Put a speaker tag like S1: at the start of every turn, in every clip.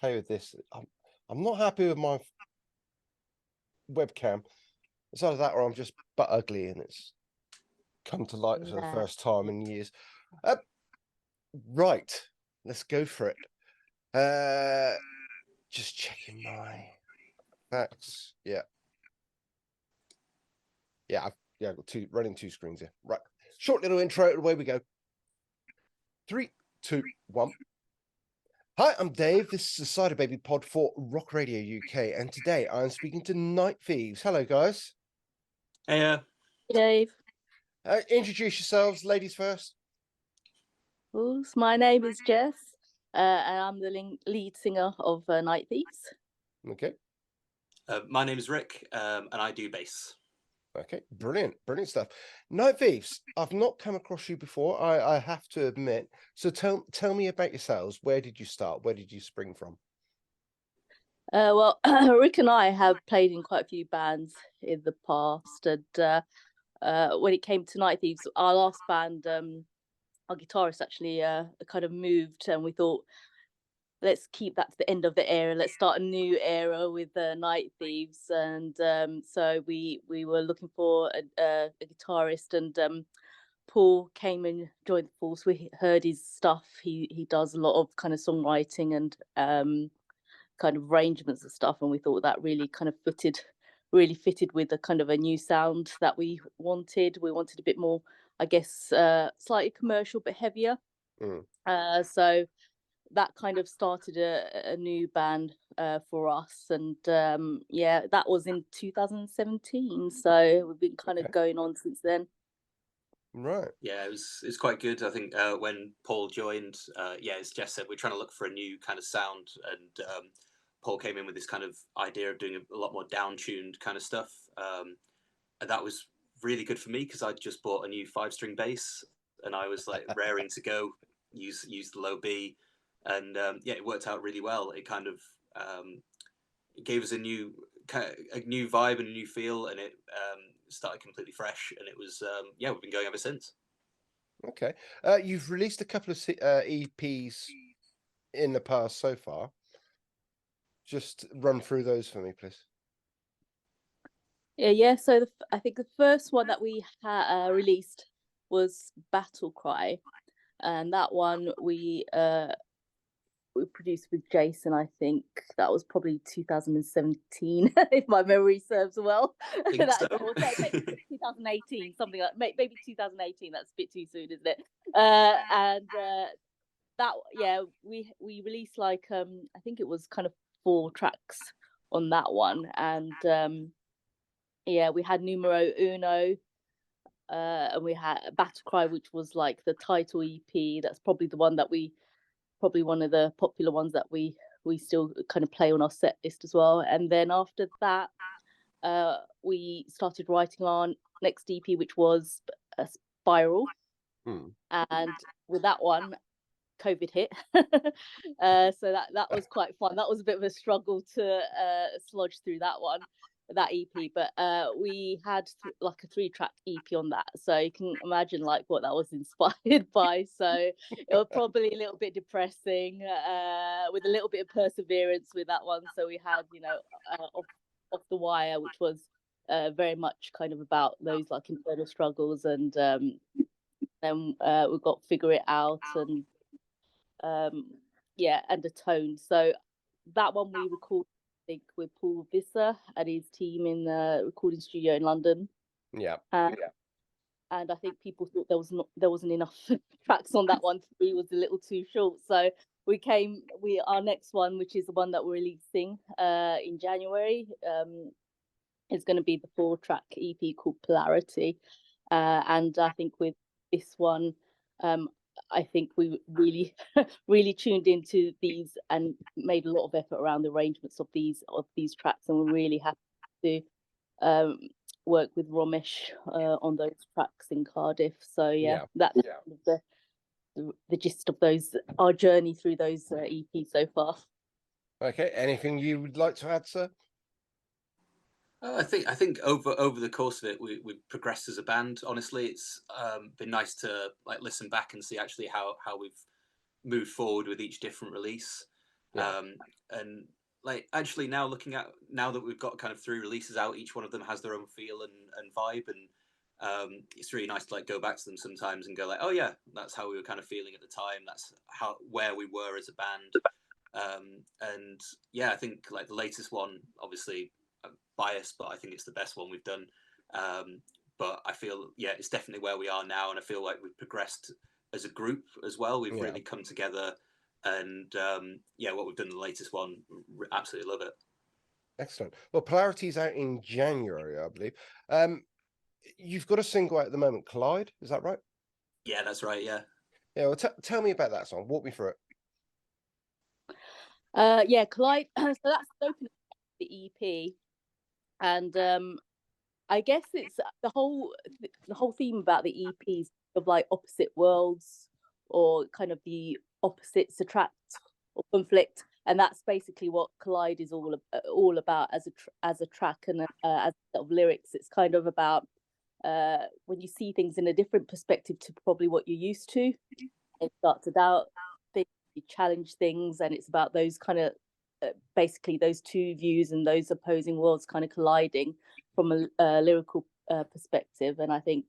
S1: play with this. I'm not happy with my webcam. It's either that or I'm just butt ugly and it's come to light for the first time in years. Right, let's go for it. Just checking my facts. Yeah, I've got running two screens here. Right, short little intro. Away we go. 3, 2, 1. Hi, I'm Dave. This is the Cyderbaby pod for Rock Radio UK, and today I'm speaking to Night Thieves. Hello, guys.
S2: Hey,
S3: Dave.
S1: Introduce yourselves, ladies first.
S3: My name is Jess, and I'm the lead singer of Night Thieves.
S1: Okay.
S2: My name is Rick, and I do bass.
S1: Okay, brilliant stuff. Night Thieves, I've not come across you before, I have to admit. So tell me about yourselves. Where did you start? Where did you spring from?
S3: Well, Rick and I have played in quite a few bands in the past, and when it came to Night Thieves, our last band, our guitarist actually kind of moved, and we thought, let's keep that to the end of the era. Let's start a new era with Night Thieves, and so we were looking for a guitarist, and Paul came and joined the force. We heard his stuff. He does a lot of kind of songwriting and kind of arrangements and stuff, and we thought that really kind of fitted with a kind of a new sound that we wanted. We wanted a bit more, I guess, slightly commercial but heavier. So that kind of started a new band for us, and that was in 2017. So we've been kind of going on since then.
S1: Right.
S2: Yeah, it's quite good. I think when Paul joined, as Jess said, we're trying to look for a new kind of sound, and Paul came in with this kind of idea of doing a lot more down-tuned kind of stuff, and that was really good for me because I just bought a new 5-string bass, and I was like raring to go, use the low B, and it worked out really well. It kind of it gave us a new vibe and a new feel, and it started completely fresh, and it was we've been going ever since.
S1: Okay. You've released a couple of EPs in the past so far. Just run through those for me, please.
S3: Yeah. So I think the first one that we released was Battle Cry, and that one we produced with Jason. I think that was probably 2017, if my memory serves well.
S2: So.
S3: 2018, something like maybe 2018. That's a bit too soon, isn't it? And that we released like I think it was kind of 4 tracks on that one, and we had Numero Uno, and we had Battle Cry, which was like the title EP. That's probably the one that probably one of the popular ones that we still kind of play on our set list as well. And then after that, we started writing our next EP, which was a Spiral. And with that one, COVID hit. So that was quite fun. That was a bit of a struggle to sludge through that EP, but we had like a 3-track EP on that, so you can imagine like what that was inspired by. So it was probably a little bit depressing, with a little bit of perseverance with that one. So we had off the Wire, which was very much kind of about those like internal struggles, and then we got Figure It Out, and and Atone. So that one we recorded, I think, with Paul Visser and his team in the recording studio in London. And I think people thought there wasn't enough tracks on that one. 3 was a little too short. So our next one, which is the one that we're releasing in January, is going to be the 4-track EP called Polarity. And I think with this one, I think we really, really tuned into these and made a lot of effort around the arrangements of these tracks, and we're really happy to work with Romesh on those tracks in Cardiff. So that's the gist of our journey through those EPs so far.
S1: Okay, anything you would like to add, sir?
S2: I think over the course of it, we progressed as a band. Honestly, it's been nice to like listen back and see actually how we've moved forward with each different release.
S1: Yeah.
S2: And like actually now now that we've got kind of 3 releases out, each one of them has their own feel and vibe, and it's really nice to like go back to them sometimes and go like, oh yeah, that's how we were kind of feeling at the time. That's where we were as a band. And yeah, I think like the latest one, obviously biased, but I think it's the best one we've done. But I feel, yeah, it's definitely where we are now, and I feel like we've progressed as a group as well. We've really come together, and yeah, what we've done in the latest one, absolutely love it.
S1: Excellent. Well, Polarity's out in January, I believe. You've got a single out at the moment, Collide. Is that right?
S2: Yeah, that's right. Yeah.
S1: Yeah. Well, tell me about that song. Walk me through it.
S3: Yeah, Collide. So that's open the EP, and I guess it's the whole theme about the EPs of like opposite worlds, or kind of the opposites attract or conflict, and that's basically what Collide is all about as a track and as a set of lyrics. It's kind of about when you see things in a different perspective to probably what you're used to, and start to doubt things, you challenge things, and it's about those kind of basically those two views and those opposing worlds kind of colliding from a lyrical perspective. And I think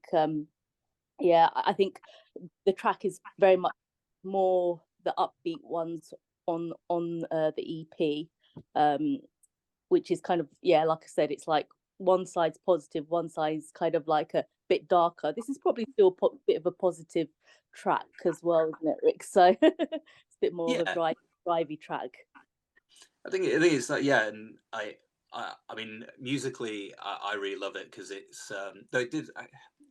S3: yeah, I think the track is very much more the upbeat ones on the EP, which is kind of, yeah, like I said, it's like one side's positive, one side's kind of like a bit darker. This is probably still a bit of a positive track as well, isn't it, Rick? So it's a bit more of a drivey track.
S2: I think it is like, yeah, and I mean, musically, I really love it because it's though it did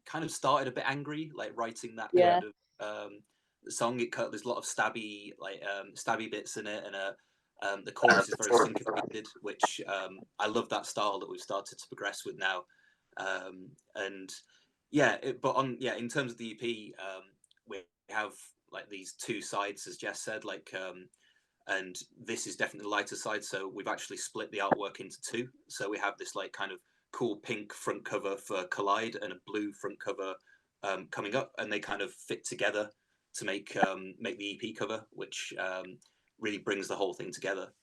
S2: kind of started a bit angry, like writing that kind of song. There's a lot of stabby bits in it, and the chorus is very syncopated, which I love that style that we've started to progress with now. And yeah, in terms of the EP, we have like these 2 sides, as Jess said, like. And this is definitely the lighter side, so we've actually split the artwork into 2. So we have this like kind of cool pink front cover for Collide and a blue front cover coming up, and they kind of fit together to make the EP cover, which really brings the whole thing together.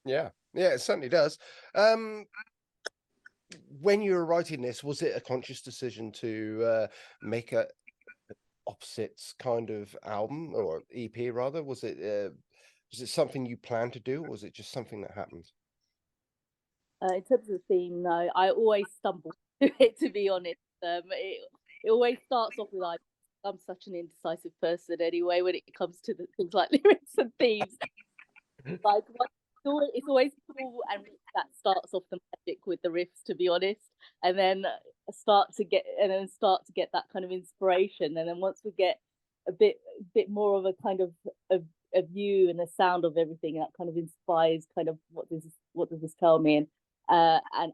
S1: Yeah, it certainly does. When you were writing this, was it a conscious decision to make a opposites kind of album or EP rather? Was it something you planned to do, or was it just something that happened?
S3: In terms of the theme, no, I always stumble through it, to be honest. It always starts off with like, I'm such an indecisive person anyway when it comes to the things like lyrics and themes. Like it's always cool, and that starts off the magic with the riffs, to be honest, and then start to get that kind of inspiration, and then once we get a bit more of a kind of a view and a sound of everything, that kind of inspires kind of what does this tell me, and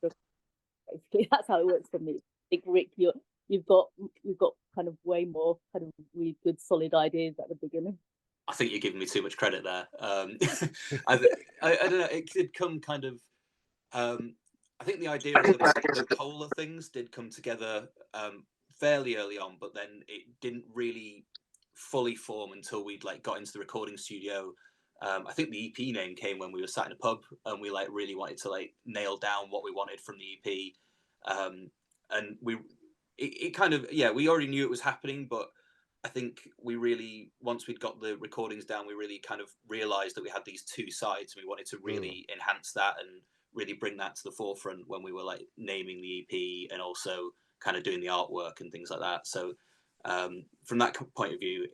S3: basically that's how it works for me. I think, Rick, you've got kind of way more kind of really good solid ideas at the beginning.
S2: I think you're giving me too much credit there. I don't know. It did come kind of. I think the idea of the polar things did come together fairly early on, but then it didn't really fully form until we'd like got into the recording studio. I think the EP name came when we were sat in a pub and we like really wanted to like nail down what we wanted from the EP, and it kind of, yeah, we already knew it was happening, but I think we really, once we'd got the recordings down, we really kind of realized that we had these 2 sides, and we wanted to really enhance that and really bring that to the forefront when we were like naming the EP and also kind of doing the artwork and things like that. So from that point of view,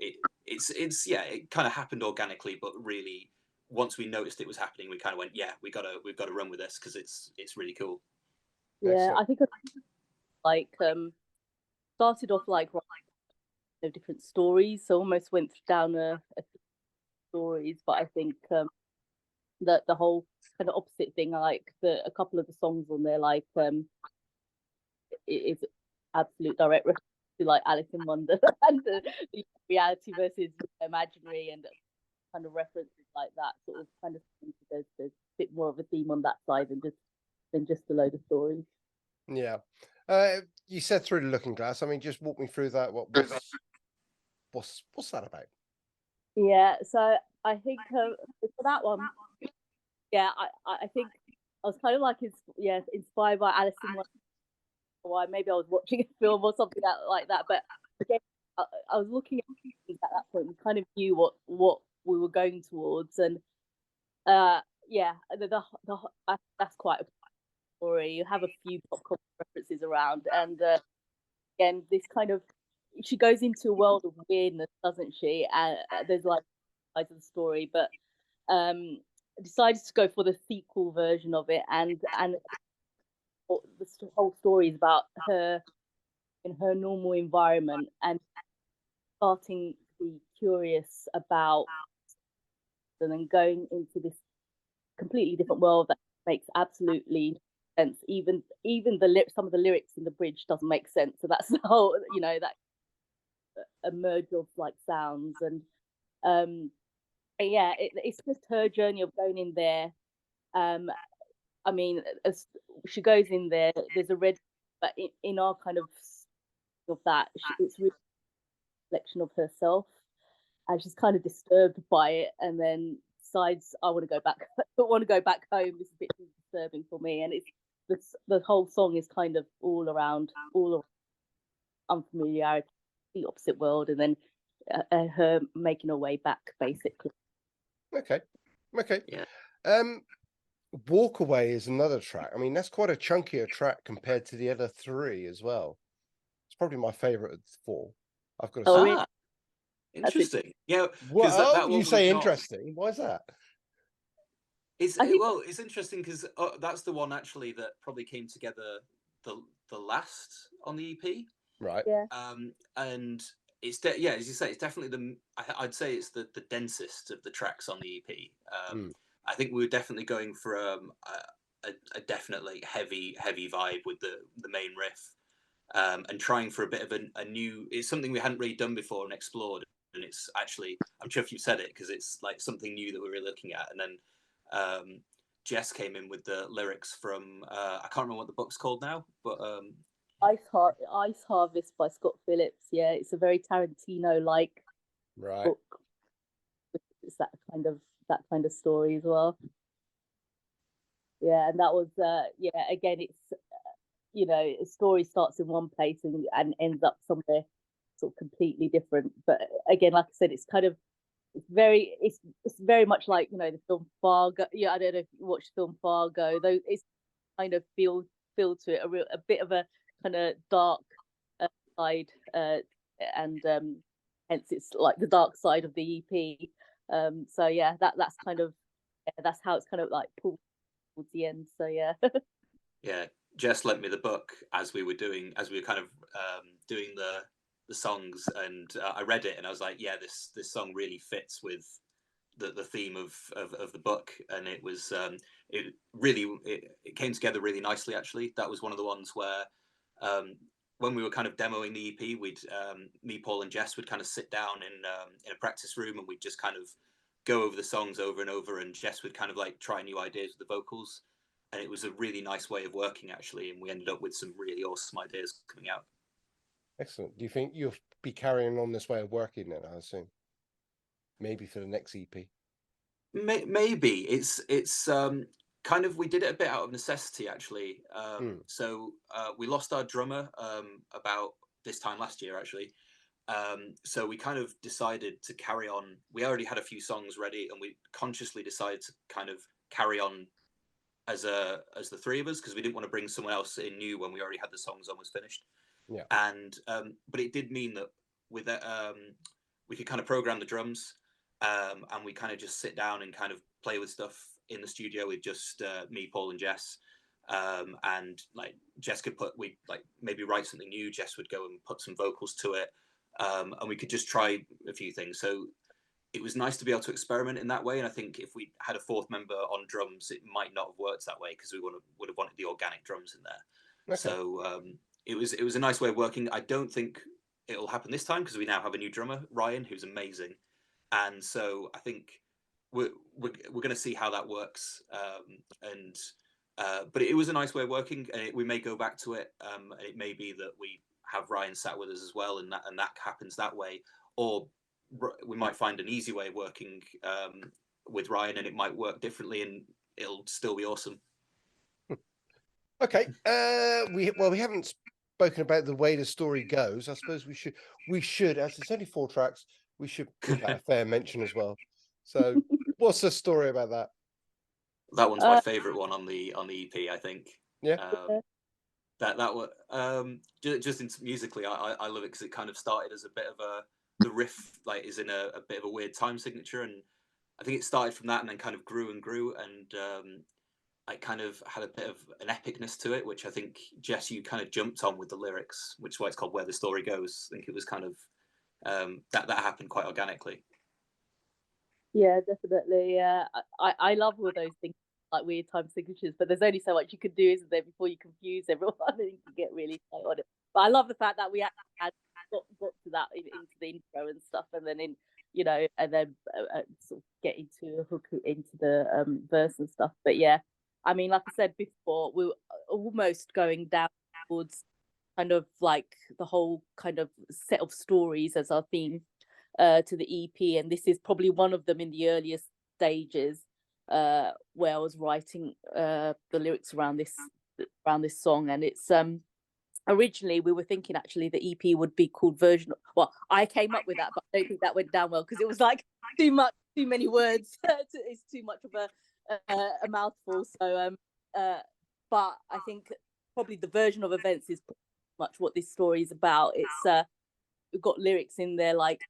S2: it's yeah, it kind of happened organically, but really once we noticed it was happening, we kind of went, yeah, we've got to run with this because it's really cool.
S3: Yeah, excellent. I think like started off like different stories, so almost went down a stories, but I think that the whole kind of opposite thing, like a couple of the songs on there, like it is absolute direct reference to like Alice in Wonderland and the reality versus imaginary, and kind of references like that sort of kind of thing. There's a bit more of a theme on that side than just a load of stories.
S1: Yeah. You said Through the Looking Glass. I mean, just walk me through that. What's that about?
S3: Yeah, so I think for that one, yeah, I think I was kind of like inspired by Alice in Wonderland. Maybe I was watching a film or something like that. But again, I was looking at things at that point and kind of knew what we were going towards, and yeah, that's quite a story. You have a few pop culture references around, and again, this kind of she goes into a world of weirdness, doesn't she? And there's like sides of the story, but decided to go for the sequel version of it, and the whole story is about her in her normal environment and starting to be curious about and then going into this completely different world that makes absolutely sense. Even some of the lyrics in the bridge doesn't make sense. So that's the whole, that a merge of like sounds and yeah, it's just her journey of going in there. I mean, as she goes in there, there's a red, but in our kind of that, it's really a reflection of herself, and she's kind of disturbed by it, and then decides, I want to go back. I want to go back home. This is a bit too disturbing for me, and the whole song is kind of all around unfamiliarity, the opposite world, and then her making her way back, basically.
S1: Okay.
S2: Yeah.
S1: Walk Away is another track. I mean, that's quite a chunkier track compared to the other three as well. It's probably my favorite of the four. I've got to say.
S3: Really?
S2: Interesting. Yeah.
S1: Well,
S2: that one
S1: you say
S2: was not...
S1: interesting. Why is that?
S2: It's interesting because that's the one actually that probably came together the last on the EP.
S1: Right.
S3: Yeah.
S2: And it's as you say, it's definitely I'd say it's the densest of the tracks on the EP. I think we were definitely going for a definitely heavy vibe with the main riff, and trying for a bit of a new. It's something we hadn't really done before and explored, and it's actually, I'm sure if you said it, because it's like something new that we're really looking at. And then Jess came in with the lyrics from I can't remember what the book's called now, but
S3: Ice Harvest by Scott Phillips. Yeah, it's a very Tarantino-like book. It's that kind of story as well. Yeah, and that was again, it's a story starts in one place and ends up somewhere sort of completely different. But again, like I said, it's kind of it's very much like the film Fargo. Yeah, I don't know if you watched the film Fargo, though. It's kind of feel to it a bit of a kind of dark side, and hence it's like the dark side of the EP. So yeah, that's kind of that's how it's kind of like pulled towards the end. So yeah.
S2: Yeah, Jess lent me the book as we were kind of doing the songs, and I read it and I was like, yeah, this song really fits with the theme of the book, and it was it came together really nicely. Actually, that was one of the ones where when we were kind of demoing the EP, we'd me, Paul, and Jess would kind of sit down in a practice room, and we'd just kind of go over the songs over and over, and Jess would kind of like try new ideas with the vocals, and it was a really nice way of working actually, and we ended up with some really awesome ideas coming out.
S1: Excellent. Do you think you'll be carrying on this way of working then, I assume? Maybe for the next EP?
S2: Maybe. It's kind of, we did it a bit out of necessity actually. So we lost our drummer about this time last year actually. So we kind of decided to carry on. We already had a few songs ready, and we consciously decided to kind of carry on as the three of us, because we didn't want to bring someone else in new when we already had the songs almost finished.
S1: Yeah.
S2: And but it did mean that with we could kind of program the drums, and we kind of just sit down and kind of play with stuff in the studio with just me, Paul, and Jess. And like Jess could we like maybe write something new. Jess would go and put some vocals to it, and we could just try a few things. So it was nice to be able to experiment in that way. And I think if we had a fourth member on drums, it might not have worked that way, because we would have wanted the organic drums in there. Okay. So it was a nice way of working. I don't think it'll happen this time, because we now have a new drummer, Ryan, who's amazing. And so I think we're going to see how that works. But it was a nice way of working, and we may go back to it. And it may be that we have Ryan sat with us as well, and that happens that way. Or we might find an easy way of working with Ryan, and it might work differently, and it'll still be awesome.
S1: Okay. We haven't spoken about the way the story goes. I suppose we should, as it's only 4 tracks, we should give that a fair mention as well. So, what's the story about that?
S2: That one's my favorite one on the EP, I think.
S1: Yeah.
S2: That was just musically, I love it because it kind of started as a bit of the riff like is in a bit of a weird time signature, and I think it started from that and then kind of grew and grew, and I kind of had a bit of an epicness to it, which I think Jess, you kind of jumped on with the lyrics, which is why it's called Where the Story Goes. I think it was kind of that happened quite organically.
S3: Yeah, definitely. Yeah, I love all those things like weird time signatures, but there's only so much you can do, isn't there, before you confuse everyone and you can get really tight on it. But I love the fact that we actually had got to that into the intro and stuff, and then and then sort of get into a hook into the verse and stuff. But yeah, I mean, like I said before, we were almost going down towards kind of like the whole kind of set of stories as our theme to the EP, and this is probably one of them in the earliest stages where I was writing the lyrics around this song. And it's originally we were thinking actually the EP would be called version. Well, I came up with that, but I don't think that went down well because it was like too many words. It's too much of a mouthful. So but I think probably the version of events is pretty much what this story is about. It's we've got lyrics in there like,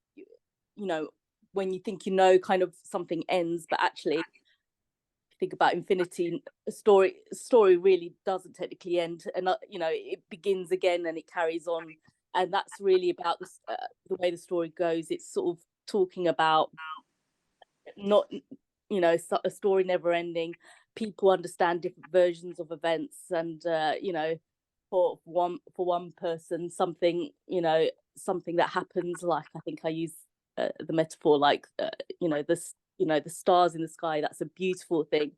S3: when you think kind of something ends, but actually think about infinity, a story really doesn't technically end, and it begins again and it carries on, and that's really about the way the story goes. It's sort of talking about not a story never ending. People understand different versions of events, and for one person something that happens, like I think I use the metaphor like the stars in the sky, that's a beautiful thing,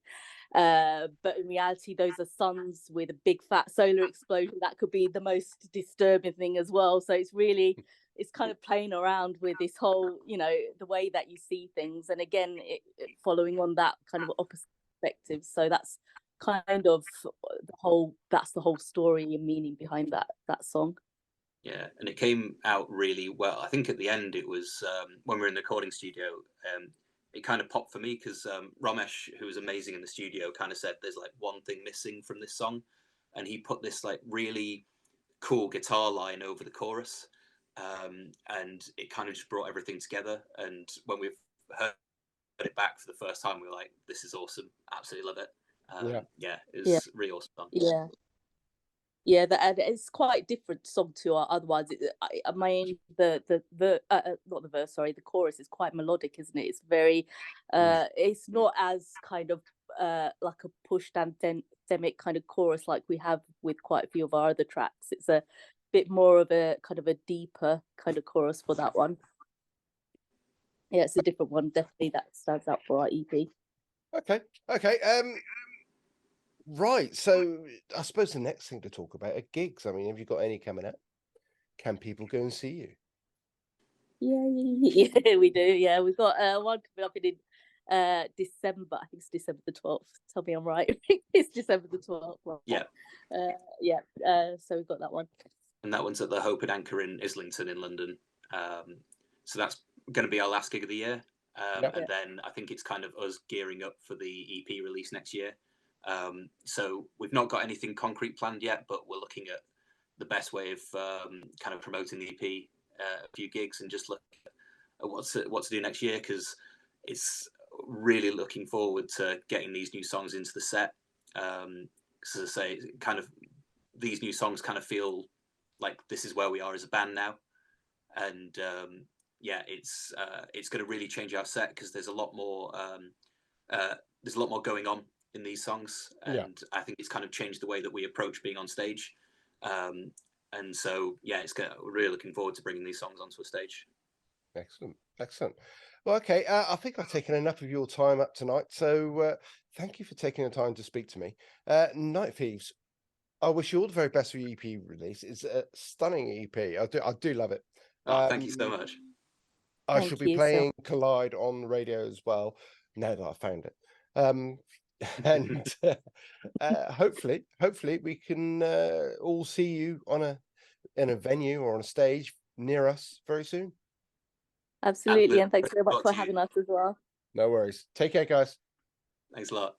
S3: but in reality those are suns with a big fat solar explosion that could be the most disturbing thing as well. So it's kind of playing around with this whole the way that you see things, and again it following on that kind of opposite perspective. So that's kind of the whole story and meaning behind that song.
S2: Yeah, and it came out really well. I think at the end it was when we were in the recording studio, it kind of popped for me because Ramesh, who was amazing in the studio, kind of said there's like one thing missing from this song, and he put this like really cool guitar line over the chorus, and it kind of just brought everything together. And when we've heard it back for the first time, we were like, this is awesome, absolutely love it. Yeah, it was really awesome.
S3: Yeah, and it's quite different song to our other ones. The chorus is quite melodic, isn't it? It's very, it's not as kind of like a pushed anthemic kind of chorus like we have with quite a few of our other tracks. It's a bit more of a kind of a deeper kind of chorus for that one. Yeah, it's a different one, definitely, that stands out for our EP.
S1: Okay. Right, so I suppose the next thing to talk about are gigs. I mean, have you got any coming up? Can people go and see you?
S3: Yeah, we do. Yeah, we've got one coming up in December. I think it's December the 12th. Tell me I'm right. It's December the 12th.
S2: Yeah.
S3: So we've got that one.
S2: And that one's at the Hope and Anchor in Islington in London. So that's going to be our last gig of the year. And then I think it's kind of us gearing up for the EP release next year. So we've not got anything concrete planned yet, but we're looking at the best way of kind of promoting the EP, a few gigs, and just look at what to do next year, because it's really looking forward to getting these new songs into the set. Because as I say, kind of these new songs kind of feel like this is where we are as a band now, and it's going to really change our set because there's a lot more going on in these songs, and I think it's kind of changed the way that we approach being on stage. And so we're really looking forward to bringing these songs onto a stage.
S1: Excellent. Well, okay, I think I've taken enough of your time up tonight, so thank you for taking the time to speak to me. Night Thieves, I wish you all the very best for your EP release. It's a stunning EP. I do love it.
S2: Thank you so much.
S1: I
S3: Thank
S1: shall be
S3: you so
S1: playing Collide on the radio as well, now that I found it. And hopefully we can all see you in a venue or on a stage near us very soon.
S3: Absolutely,
S2: Absolutely.
S3: and thanks so much
S2: Talk
S3: for
S2: to you.
S3: having us as well.
S1: No worries. Take care, guys.
S2: Thanks a lot.